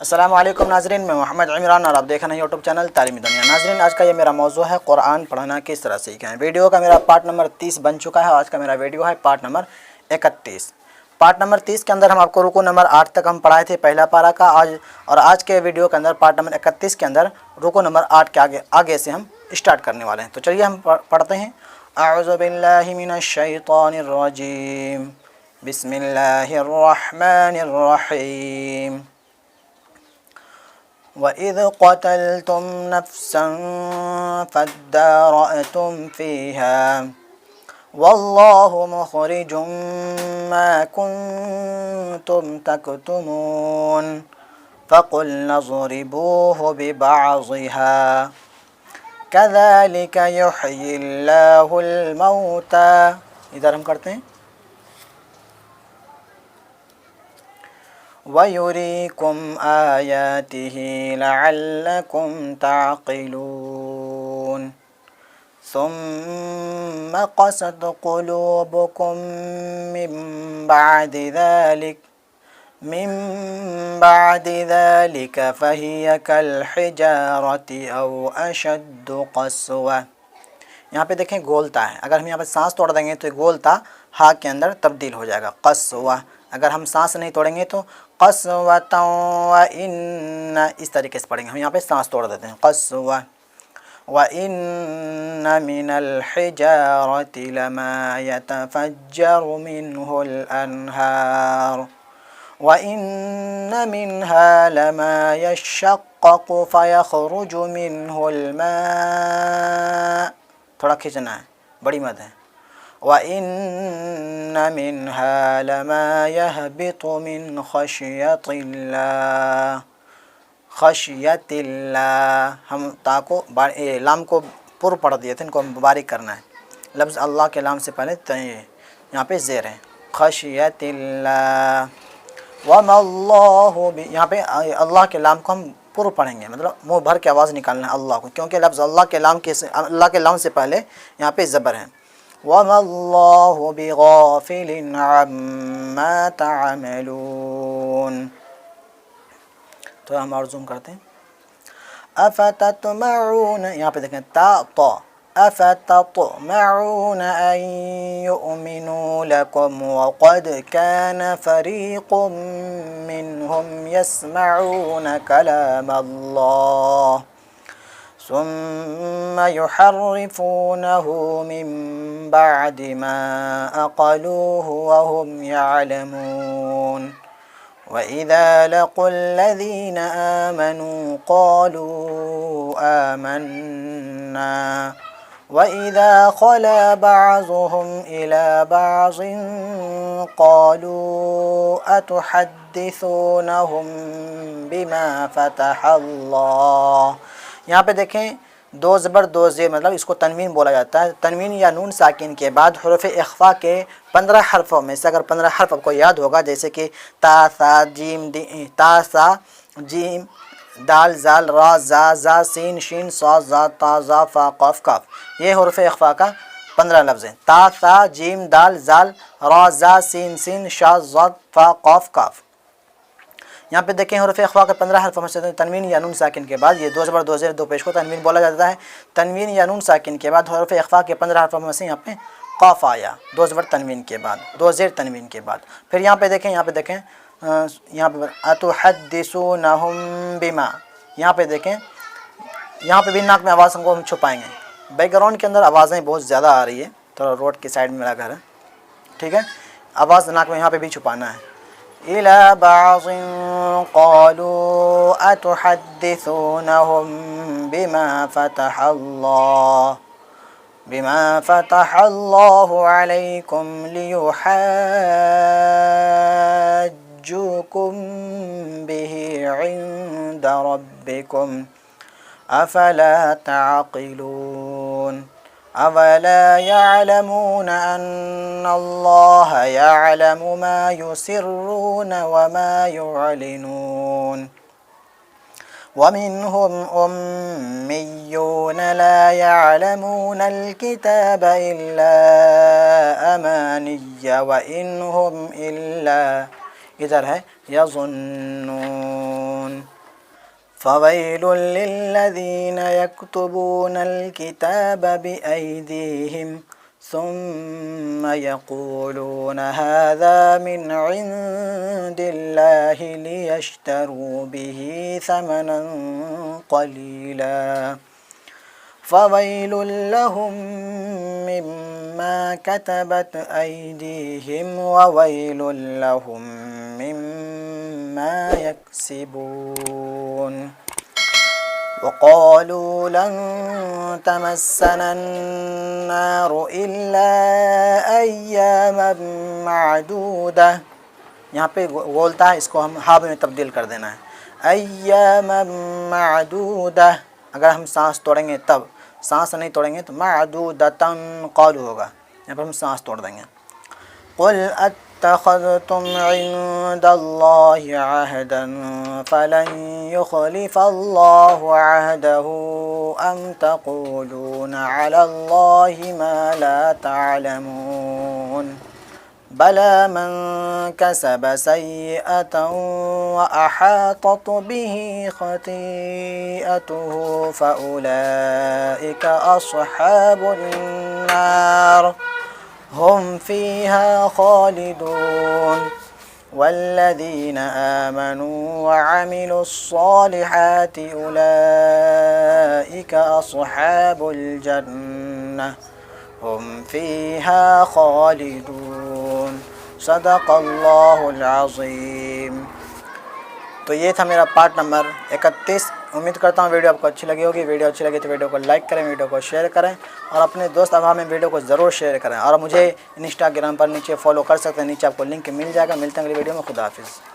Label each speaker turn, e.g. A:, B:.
A: अस्सलामु अलैकुम नाज़रीन, मैं मोहम्मद इमरान और आप देख रहे हैं यूट्यूब चैनल तालीमी दुनिया। नाज़रीन, आज का ये मेरा मौजू है कुरान पढ़ना किस तरह सीखें। वीडियो का मेरा पार्ट नंबर 30 बन चुका है। आज का मेरा वीडियो है पार्ट नंबर 31। पार्ट नंबर 30 के अंदर हम आपको रुकू नंबर 8 तक हम पढ़ाए थे पहला पारा का। आज के वीडियो के अंदर पार्ट नंबर 31 के अंदर रुकू नंबर 8 के आगे से हम स्टार्ट करने वाले हैं। तो चलिए हम पढ़ते हैं। अऊज़ु बिल्लाहि मिनश शैतानिर रजीम, बिस्मिल्लाहिर रहमानिर रहीम। वइज़ क़तलतुम नफ़्सन फ़द्दारअतुम फ़ीहा वल्लाहु मुख़रिजुम मा कुन्तुम तक्तुमून फ़क़ुल्ना ज़रिबूहु बिबअज़िहा कज़ालिका युह्यिल्लाहुल मौता। इधर हम करते हैं वयुरीकुम आयातिही लअल्लकुम ताक़िलून सुम्मा क़सत क़ुलूबुकुम मिन बाअदि ज़ालिक फ़हिय कल-हिजारति औ अशद्दु क़स्वा। यहाँ पे देखें गोलता है। अगर हम यहाँ पे सांस तोड़ देंगे तो गोलता हा के अंदर तब्दील हो जाएगा क़स्वा। अगर हम सांस नहीं तोड़ेंगे तो क़स्वतन व इन्न, इस तरीके से पढ़ेंगे। हम यहाँ पे सांस तोड़ देते हैं क़स्वा। व इन्न मिनल हिजारति लमा यतफ़ज्जरु मिन्हुल अनहार व इन्न मिन्हा लमा यशक़्क़क़ु फ़यख़रुजु मिन्हुल मा। थोड़ा खींचना है, बड़ी मद है। व इन्न मिन्हा लमा यहबितु मिन खशियतिल्लाह। हम ता को लाम को पूर्व पढ़ दिए थे, इनको बारीक करना है। लफ्ज़ अल्लाह के लाम से पहले यहाँ पे ज़ेर है खशियतिल्लाह। वमल्लाहु भी, यहाँ पे अल्लाह के लाम को हम पूर्व पढ़ेंगे, मतलब मुँह भर के आवाज़ निकालना है अल्लाह को, क्योंकि लफ्ज़ अल्लाह के लाम से पहले यहाँ पे ज़बर है। वमल्लाहु बिगाफ़िलिन अम्मा तअमलून। तो हम और ज़ूम करते हैं। अफ़ततमऊन, यहाँ पे देखें अफ़ततमऊन अन युमिनू लकुम वक़द कान फ़रीक़ुम मिनहुम यस्मऊन कलामल्लाह सुम्मा युहर्रिफ़ूनहु मिन बअदि मा अक़लूहु व हुम यअलमून वइज़ा लक़ुल्लज़ीना आमनू क़ालू आमन्ना वइज़ा ख़ला बअज़ुहुम इला बअज़िन क़ालू अतुहद्दिसूनहुम बिमा फ़तहल्लाह। यहाँ पे देखें दो ज़बर दो ज़ेर, मतलब इसको तनवीन बोला जाता है। तनवीन या नून साकिन के बाद हुरूफ़ इख़्फ़ा के 15 हर्फ़ों में से अगर 15 हर्फ़ आपको याद होगा, जैसे कि ता सा जीम दाल ज़ाल रा ज़ा सीन शीन सा ज़ा ता ज़ा फ़ा क़ाफ़ काफ़, ये हुरूफ़ इख़्फ़ा का 15 लफ्ज़ हैं। ता सा जीम दाल ज़ाल रा ज़ा सीन शीन शा ज़ा फ़ा क़ाफ़ काफ़। यहाँ पे देखें हुरूफ़ इख़्फ़ा के 15 हर्फ़ों में से तनवीन या नून साकिन के बाद ये दो ज़बर दो ज़ेर दो पेश को तनवीन बोला जाता है। तनवीन या नून साकिन के बाद हुरूफ़ इख़्फ़ा के 15 हर्फ़ों में से यहाँ पे क़ाफ़ आया, दो ज़बर तनवीन के बाद, दो ज़ेर तनवीन के बाद। फिर यहाँ पे देखें यहाँ पे अतुहद्दिसूनहुम बिमा, यहाँ पे देखें, यहाँ पे भी नाक में आवाज़ को हम छुपाएँगे। बैकग्राउंड के अंदर आवाज़ें बहुत ज़्यादा आ रही है, थोड़ा रोड के साइड में मेरा घर है, ठीक है। आवाज़ नाक में यहाँ पे भी छुपाना है। इला बअज़िन क़ालू अतुहद्दिसूनहुम बिमा फ़तहल्लाहु अलैकुम लियुहज्जुकुम बिही इंद रब्बिकुम अफ़ला ताक़िलून अवला यअलमून अन्नल्लाह यअलमु मा युसिर्रून व मा युअलिनून वमिन्हुम उम्मिय्यून ला यअलमूनल किताब इल्ला अमानिय्य व इन्हुम इल्ला, इधर है यज़ुन्नून। फ़वैलुल लिल्लज़ीना यक्तुबूनल किताब बिअयदीहिम सुम्मा यक़ूलूना हाज़ा मिन इंदिल्लाहि लियश्तरू बिही समनन क़लीला फ़वैलुल लहुम मिम्मा कतबत अयदीहिम ववैलुल लहुम मिम्मा यक्सिबून वक़ालू लन तमस्सना अन्नारु इल्ला अय्यामन मअदूदा। यहाँ पे बोलता है, इसको हम हा में तब्दील कर देना है। अय्यामन मअदूदा, अगर हम सांस तोड़ेंगे तब, सांस नहीं तोड़ेंगे तो मअदूदतन क़ालू होगा, यहाँ पर हम सांस तोड़ देंगे। क़ुल अत्तख़ज़्तुम इंदल्लाहि अहदन फ़लन युख़लिफ़ल्लाहु अहदहु अम तक़ूलूना अलल्लाहि मा ला तअलमून बला मन कसब सय्यअतन व अहातत बिही खतीअतुहु फ़उलाइका अस्हाबुन नार हुम फ़ीहा ख़ालिदून वल्लज़ीना आमनू व अमिलुस्सालिहाति उलाइका अस्हाबुल जन्नह हुम फ़ीहा ख़ालिदून। सदक़ल्लाहुल अज़ीम। तो ये था मेरा पार्ट नंबर 31। उम्मीद करता हूँ वीडियो आपको अच्छी लगी होगी। वीडियो अच्छी लगी तो वीडियो को लाइक करें, वीडियो को शेयर करें और अपने दोस्त अहबाब में वीडियो को ज़रूर शेयर करें। और मुझे इंस्टाग्राम पर नीचे फॉलो कर सकते हैं, नीचे आपको लिंक मिल जाएगा। मिलते हैं अगली वीडियो में। खुदा हाफिज़।